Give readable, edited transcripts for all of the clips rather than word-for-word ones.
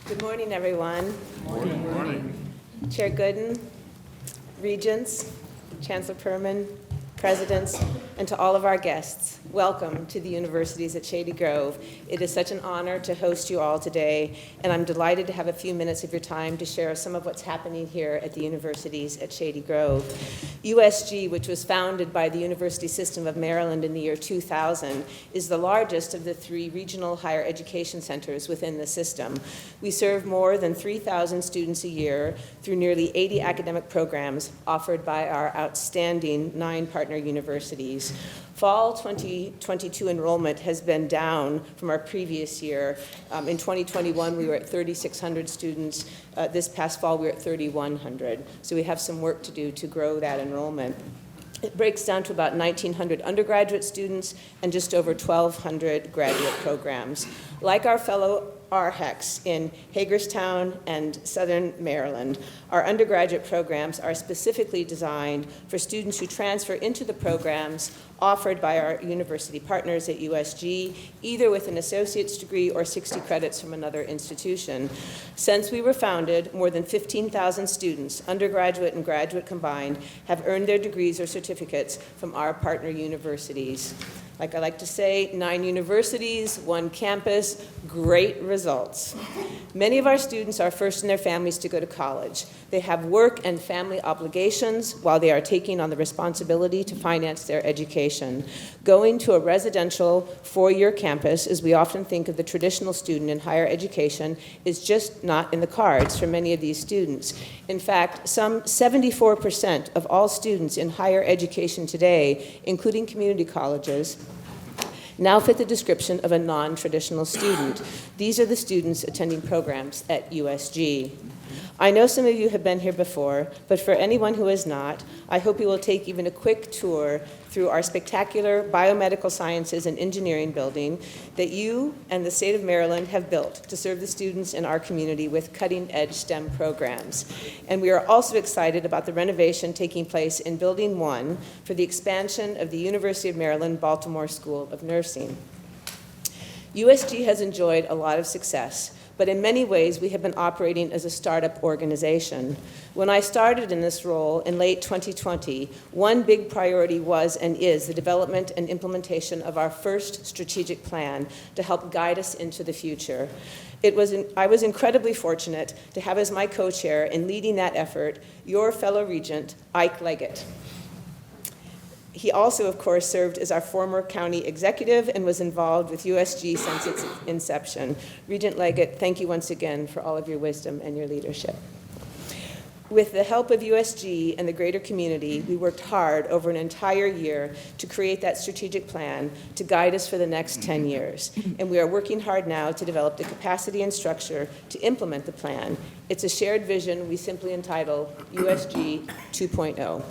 Good morning, everyone. Morning. Morning. Chair Gooden, Regents, Chancellor Perman, Presidents, and to all of our guests, welcome to the universities at Shady Grove. It is such an honor to host you all today, and I'm delighted to have a few minutes of your time to share some of what's happening here at the universities at Shady Grove. USG, which was founded by the University System of Maryland in the year 2000, is the largest of the 3 regional higher education centers within the system. We serve more than 3,000 students a year through nearly 80 academic programs offered by our outstanding 9 partner universities. Fall 2022 enrollment has been down from our previous year. In 2021, we were at 3,600 students. This past fall, we were at 3,100. So we have some work to do to grow that enrollment. It breaks down to about 1,900 undergraduate students and just over 1,200 graduate programs. Like our fellow RHECs in Hagerstown and Southern Maryland, our undergraduate programs are specifically designed for students who transfer into the programs offered by our university partners at USG, either with an associate's degree or 60 credits from another institution. Since we were founded, more than 15,000 students, undergraduate and graduate combined, have earned their degrees or certificates from our partner universities. Like I like to say, 9 universities, 1 campus, great results. Many of our students are first in their families to go to college. They have work and family obligations while they are taking on the responsibility to finance their education. Going to a residential 4-year campus, as we often think of the traditional student in higher education, is just not in the cards for many of these students. In fact, some 74% of all students in higher education today, including community colleges, now fit the description of a non-traditional student. These are the students attending programs at USG. I know some of you have been here before, but for anyone who has not, I hope you will take even a quick tour through our spectacular biomedical sciences and engineering building that you and the state of Maryland have built to serve the students in our community with cutting-edge STEM programs. And we are also excited about the renovation taking place in Building 1 for the expansion of the University of Maryland Baltimore School of Nursing. USG has enjoyed a lot of success, but in many ways, we have been operating as a startup organization. When I started in this role in late 2020, one big priority was and is the development and implementation of our first strategic plan to help guide us into the future. I was incredibly fortunate to have as my co-chair in leading that effort your fellow regent, Ike Leggett. He also, of course, served as our former county executive and was involved with USG since its inception. Regent Leggett, thank you once again for all of your wisdom and your leadership. With the help of USG and the greater community, we worked hard over an entire year to create that strategic plan to guide us for the next 10 years. And we are working hard now to develop the capacity and structure to implement the plan. It's a shared vision we simply entitle USG 2.0.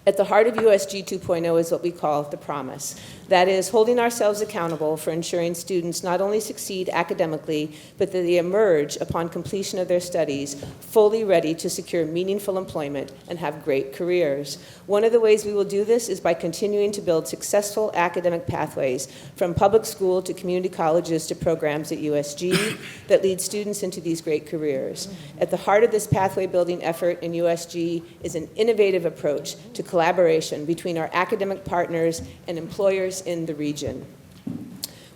At the heart of USG 2.0 is what we call the promise. That is, holding ourselves accountable for ensuring students not only succeed academically, but that they emerge upon completion of their studies fully ready to secure meaningful employment and have great careers. One of the ways we will do this is by continuing to build successful academic pathways from public school to community colleges to programs at USG that lead students into these great careers. At the heart of this pathway building effort in USG is an innovative approach to collaboration between our academic partners and employers in the region.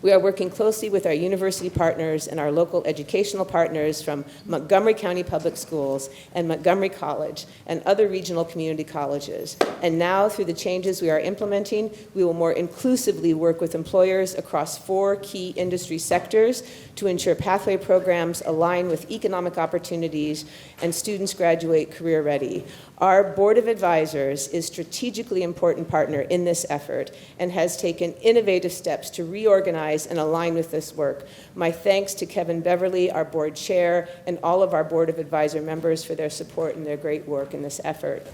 We are working closely with our university partners and our local educational partners from Montgomery County Public Schools and Montgomery College and other regional community colleges. And now, through the changes we are implementing, we will more inclusively work with employers across 4 key industry sectors to ensure pathway programs align with economic opportunities and students graduate career ready. Our Board of Advisors is a strategically important partner in this effort and has taken innovative steps to reorganize and align with this work. My thanks to Kevin Beverly, our board chair, and all of our Board of Advisor members for their support and their great work in this effort.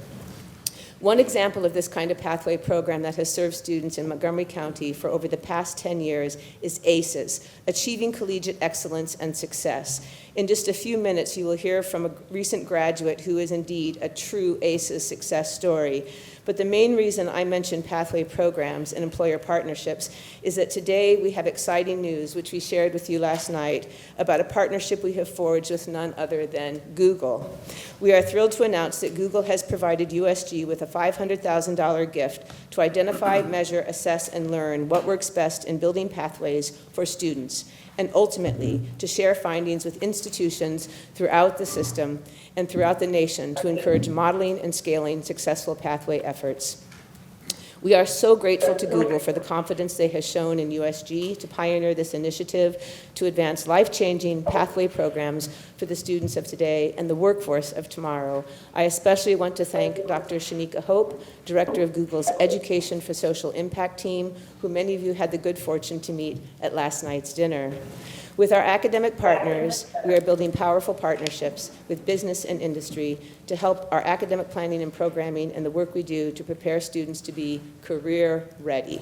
One example of this kind of pathway program that has served students in Montgomery County for over the past 10 years is ACES, Achieving Collegiate Excellence and Success. In just a few minutes, you will hear from a recent graduate who is indeed a true ACES success story. But the main reason I mentioned pathway programs and employer partnerships is that today we have exciting news, which we shared with you last night, about a partnership we have forged with none other than Google. We are thrilled to announce that Google has provided USG with a $500,000 gift to identify, measure, assess, and learn what works best in building pathways for students, and ultimately to share findings with institutions throughout the system and throughout the nation to encourage modeling and scaling successful pathway efforts. We are so grateful to Google for the confidence they have shown in USG to pioneer this initiative to advance life-changing pathway programs for the students of today and the workforce of tomorrow. I especially want to thank Dr. Shanika Hope, Director of Google's Education for Social Impact team, who many of you had the good fortune to meet at last night's dinner. With our academic partners, we are building powerful partnerships with business and industry to help our academic planning and programming and the work we do to prepare students to be career ready.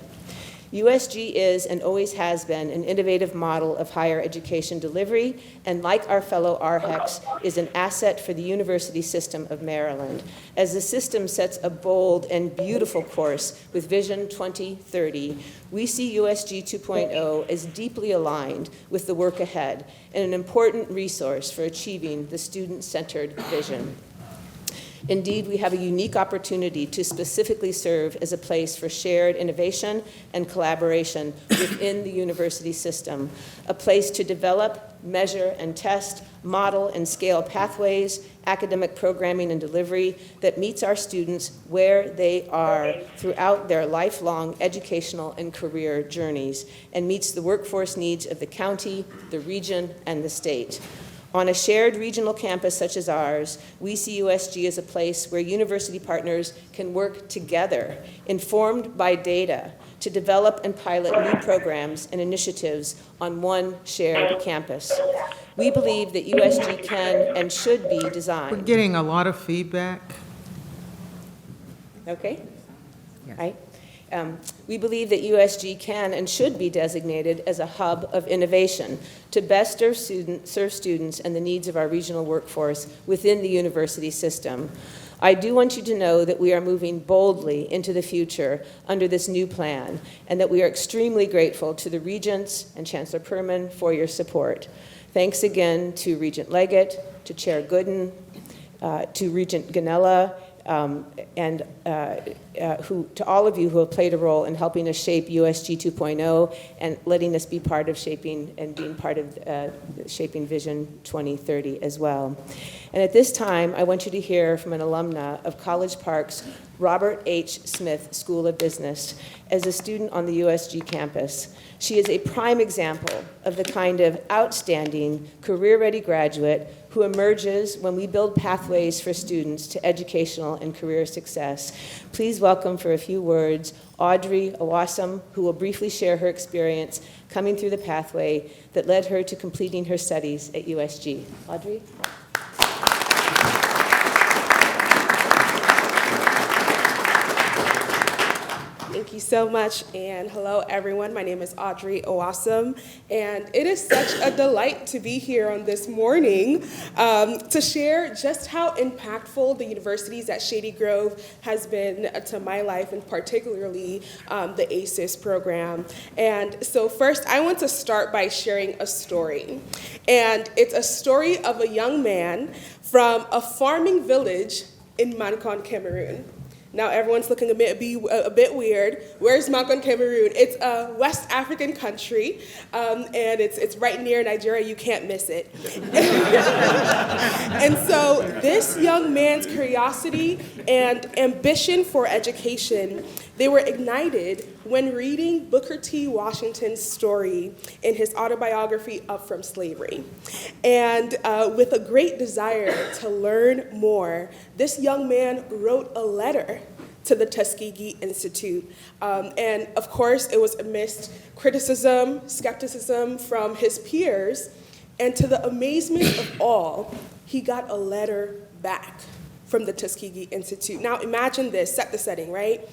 USG is and always has been an innovative model of higher education delivery, and like our fellow RHECs, is an asset for the University System of Maryland, as the system sets a bold and beautiful course with Vision 2030. We see USG 2.0 as deeply aligned with the work ahead and an important resource for achieving the student-centered vision. Indeed, we have a unique opportunity to specifically serve as a place for shared innovation and collaboration within the university system, a place to develop, measure, and test, model, and scale pathways, academic programming and delivery that meets our students where they are throughout their lifelong educational and career journeys and meets the workforce needs of the county, the region, and the state. On a shared regional campus such as ours, we see USG as a place where university partners can work together, informed by data, to develop and pilot new programs and initiatives on one shared campus. We believe that USG can and should be designed. We're getting a lot of feedback. Okay? Yes. Right. We believe that USG can and should be designated as a hub of innovation to best serve students and the needs of our regional workforce within the university system. I do want you to know that we are moving boldly into the future under this new plan, and that we are extremely grateful to the Regents and Chancellor Perman for your support. Thanks again to Regent Leggett, to Chair Gooden, to Regent Ganella, and to all of you who have played a role in helping us shape USG 2.0 and letting us be part of shaping and being part of shaping Vision 2030 as well. And at this time, I want you to hear from an alumna of College Park's Robert H. Smith School of Business as a student on the USG campus. She is a prime example of the kind of outstanding, career-ready graduate who emerges when we build pathways for students to educational and career success. Please welcome for a few words Audrey Owusu, who will briefly share her experience coming through the pathway that led her to completing her studies at USG. Audrey? Thank you so much, and hello everyone. My name is Audrey Owusu, and it is such a delight to be here on this morning to share just how impactful the universities at Shady Grove has been to my life, and particularly the ACES program. And so first, I want to start by sharing a story. And it's a story of a young man from a farming village in Mankon, Cameroon. Now everyone's looking a bit weird. Where's Mankon, Cameroon? It's a West African country, and it's right near Nigeria. You can't miss it. And so this young man's curiosity and ambition for education, they were ignited when reading Booker T. Washington's story in his autobiography, Up From Slavery. And with a great desire to learn more, this young man wrote a letter to the Tuskegee Institute. And of course, it was amidst criticism, skepticism from his peers, and to the amazement of all, he got a letter back from the Tuskegee Institute. Now imagine this, set the setting, right?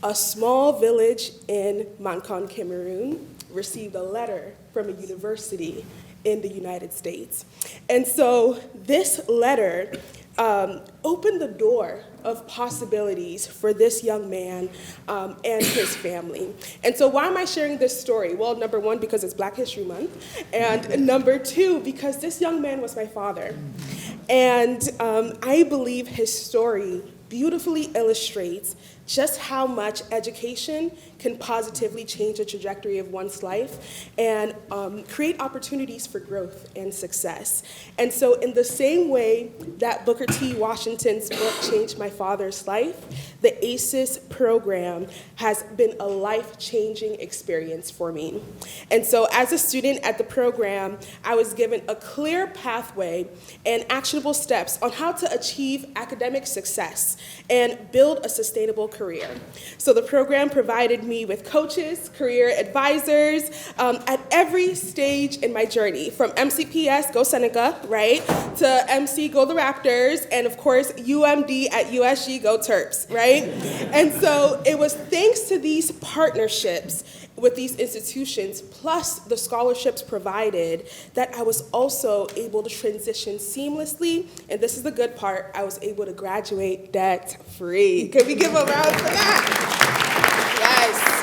A small village in Mankon, Cameroon, received a letter from a university in the United States. And so this letter opened the door of possibilities for this young man and his family. And so why am I sharing this story? Well, number one, because it's Black History Month, and number two, because this young man was my father. And I believe his story beautifully illustrates just how much education can positively change the trajectory of one's life and create opportunities for growth and success. And so in the same way that Booker T. Washington's book changed my father's life, the ACES program has been a life-changing experience for me. And so as a student at the program, I was given a clear pathway and actionable steps on how to achieve academic success and build a sustainable career. So the program provided me with coaches, career advisors at every stage in my journey, from MCPS, go Seneca, right, to MC, go the Raptors, and of course, UMD at USG, go Terps, right? And so it was thanks to these partnerships with these institutions, plus the scholarships provided, that I was also able to transition seamlessly, and this is the good part, I was able to graduate debt-free. Can we give a round for that? Yes.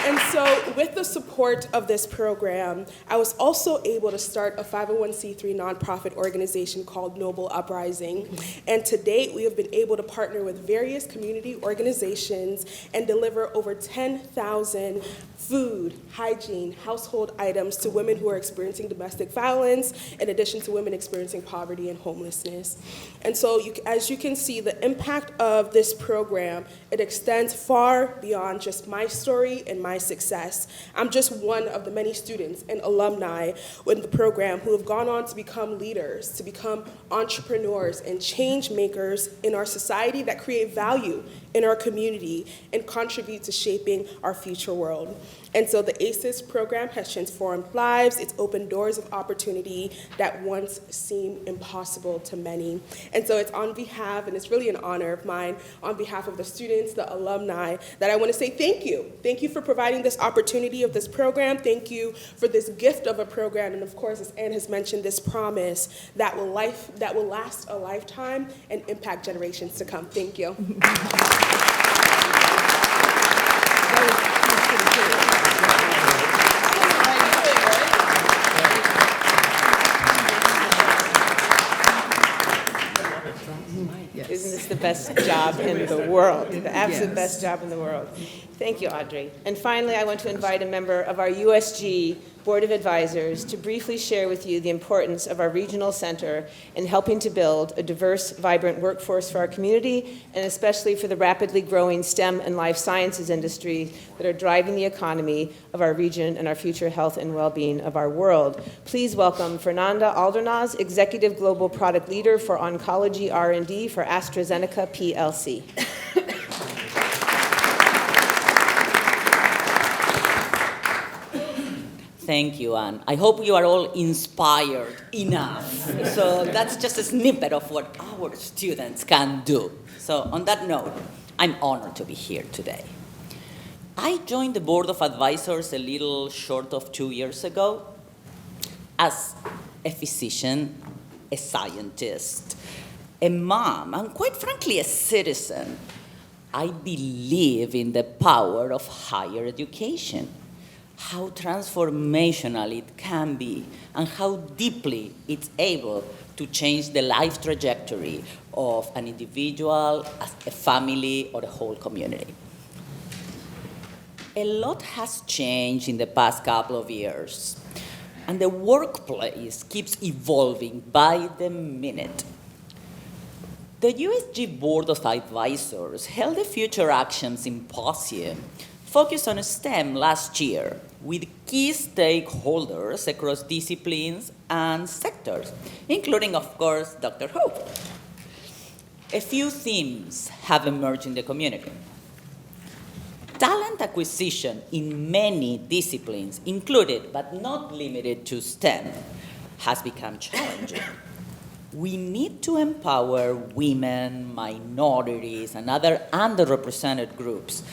And so with the support of this program, I was also able to start a 501c3 nonprofit organization called Noble Uprising. And to date, we have been able to partner with various community organizations and deliver over 10,000 food, hygiene, household items to women who are experiencing domestic violence, in addition to women experiencing poverty and homelessness. And so as you can see, the impact of this program, it extends far beyond just my story and my success. I'm just one of the many students and alumni in the program who have gone on to become leaders, to become entrepreneurs and change makers in our society that create value in our community and contribute to shaping our future world. And so the ACES program has transformed lives. It's opened doors of opportunity that once seemed impossible to many. And so it's on behalf, and it's really an honor of mine, on behalf of the students, the alumni, that I want to say thank you. Thank you for providing this opportunity of this program. Thank you for this gift of a program. And of course, as Anne has mentioned, this promise that will last a lifetime and impact generations to come. Thank you. Isn't this the best job in the world? The absolute Yes. best job in the world. Thank you, Audrey. And finally, I want to invite a member of our USG Board of Advisors to briefly share with you the importance of our regional center in helping to build a diverse, vibrant workforce for our community, and especially for the rapidly growing STEM and life sciences industry that are driving the economy of our region and our future health and well-being of our world. Please welcome Fernanda Aldernaz, Executive Global Product Leader for Oncology R&D for AstraZeneca PLC. Thank you, Anne. I hope you are all inspired enough. So that's just a snippet of what our students can do. So on that note, I'm honored to be here today. I joined the Board of Advisors a little short of 2 years ago as a physician, a scientist, a mom, and quite frankly, a citizen. I believe in the power of higher education, how transformational it can be, and how deeply it's able to change the life trajectory of an individual, a family, or a whole community. A lot has changed in the past couple of years, and the workplace keeps evolving by the minute. The USG Board of Advisors held a Future Action Symposium focused on STEM last year with key stakeholders across disciplines and sectors, including, of course, Dr. Hope. A few themes have emerged in the community. Talent acquisition in many disciplines, included but not limited to STEM, has become challenging. We need to empower women, minorities, and other underrepresented groups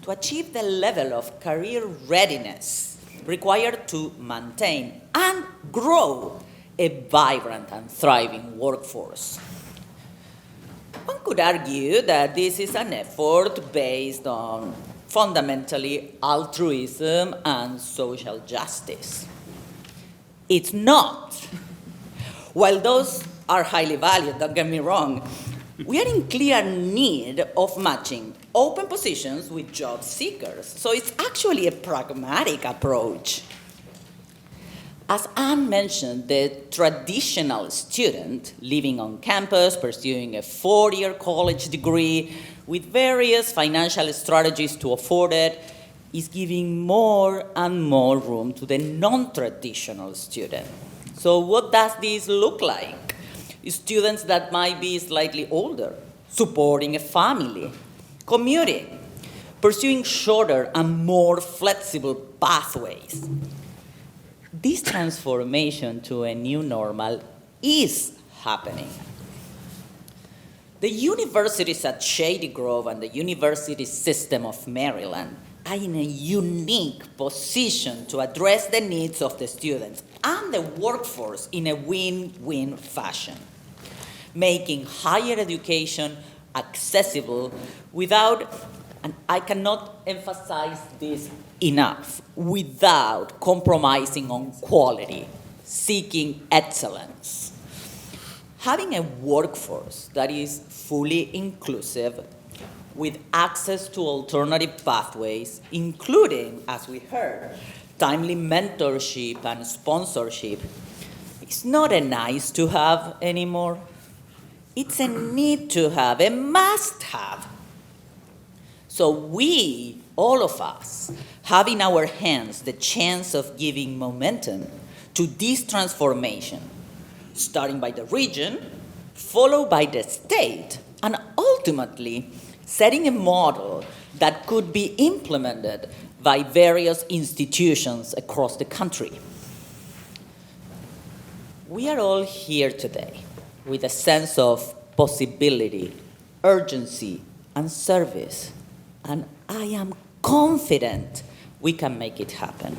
to achieve the level of career readiness required to maintain and grow a vibrant and thriving workforce. One could argue that this is an effort based on fundamentally altruism and social justice. It's not. While those are highly valued, don't get me wrong, we are in clear need of matching open positions with job seekers. So it's actually a pragmatic approach. As Anne mentioned, the traditional student living on campus, pursuing a four-year college degree with various financial strategies to afford it, is giving more and more room to the non-traditional student. So what does this look like? Students that might be slightly older, supporting a family, commuting, pursuing shorter and more flexible pathways. This transformation to a new normal is happening. The universities at Shady Grove and the University System of Maryland are in a unique position to address the needs of the students and the workforce in a win-win fashion, making higher education accessible without, and I cannot emphasize this enough, without compromising on quality, seeking excellence. Having a workforce that is fully inclusive with access to alternative pathways, including, as we heard, timely mentorship and sponsorship, is not a nice to have anymore. It's a need to have, a must have. So we, all of us, have in our hands the chance of giving momentum to this transformation, starting by the region, followed by the state, and ultimately setting a model that could be implemented by various institutions across the country. We are all here today with a sense of possibility, urgency, and service. And I am confident we can make it happen.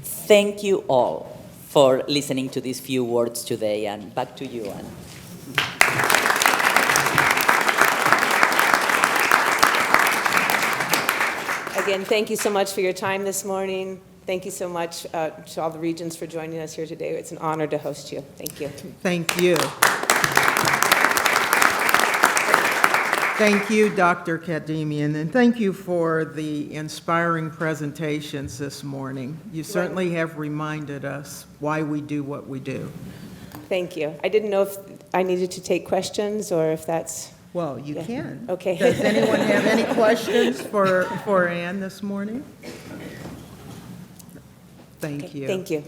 Thank you all for listening to these few words today, and back to you, Anne. Again, thank you so much for your time this morning. Thank you so much to all the Regents for joining us here today. It's an honor to host you. Thank you. Thank you. Thank you, Dr. Kademian, and thank you for the inspiring presentations this morning. You certainly have reminded us why we do what we do. Thank you. I didn't know if I needed to take questions or if that's... Well, you Yeah. can. Okay. Does anyone have any questions for Anne this morning? Thank you. Thank you.